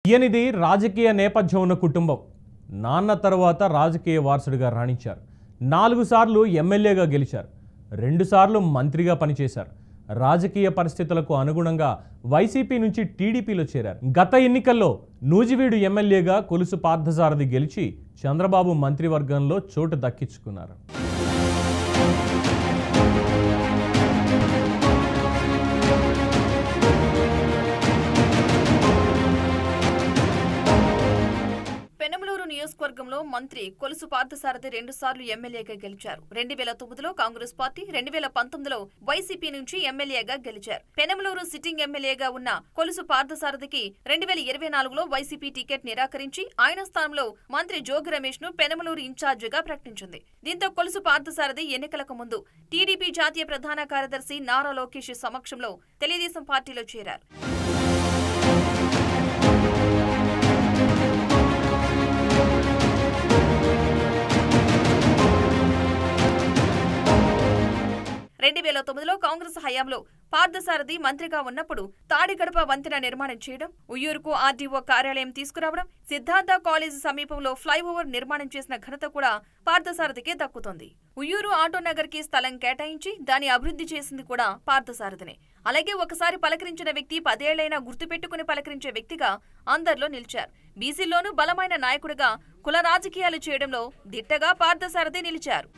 ఈయనిది రాజకీయ నేపథ్యం ఉన్న కుటుంబం. నాన్న తర్వాత రాజకీయ వారసుడిగా రాణించారు. 4 సార్లు ఎమ్మెల్యేగా గెలిచారు. 2 సార్లు మంత్రిగా పనిచేశారు. రాజకీయ పరిస్థితులకు అనుగుణంగా వైసీపీ నుంచి టీడీపీలో చేరారు. గత ఎన్నికల్లో నూజివీడు ఎమ్మెల్యేగా కొలుసు పార్థసారథి గెలిచి చంద్రబాబు మంత్రివర్గంలో చోటు దక్కించుకున్నారు. పెనమలూరు నియోజకవర్గంలో మంత్రి కొలుసు పార్థసారథి 2 సార్లు ఎమ్మెల్యేగా గెలిచారు. 2009లో కాంగ్రెస్ పార్టీ, 2019లో వైసీపీ నుంచి ఎమ్మెల్యేగా గెలిచారు. పెనమలూరు సిట్టింగ్ ఎమ్మెల్యేగా ఉన్న కొలుసు పార్థసారథికి 2024లో వైసీపీ టికెట్ నిరాకరించి ఆయన స్థానంలో మంత్రి జోగి రమేష్ ను పెనమలూరు ఇన్ఛార్జిగా ప్రకటించింది. దీంతో కొలుసు పార్థసారథి ఎన్నికలకు ముందు టీడీపీ జాతీయ ప్రధాన కార్యదర్శి నారా లోకేష్ సమక్షంలో తెలుగుదేశం పార్టీలో చేరారు. కాంగ్రెస్ హయాంలో పార్థసారథి మంత్రిగా ఉన్నప్పుడు తాడిగడప వంతెన నిర్మాణం చేయడం, ఉయ్యూరుకు ఆర్డీఓ కార్యాలయం తీసుకురావడం, సిద్ధార్థ కాలేజ్ సమీపంలో ఫ్లైఓవర్ నిర్మాణం చేసిన ఘనత కూడా పార్థసారథికే దక్కుతోంది. ఉయ్యూరు ఆటోనగర్ కి స్థలం కేటాయించి దాన్ని అభివృద్ధి చేసింది కూడా పార్థసారథినే. అలాగే ఒకసారి పలకరించిన వ్యక్తి 10 ఏళ్లైనా గుర్తుపెట్టుకుని పలకరించే వ్యక్తిగా అందరిలో నిలిచారు. బీసీలోనూ బలమైన నాయకుడిగా కుల రాజకీయాలు చేయడంలో దిట్టగా పార్థసారథి నిలిచారు.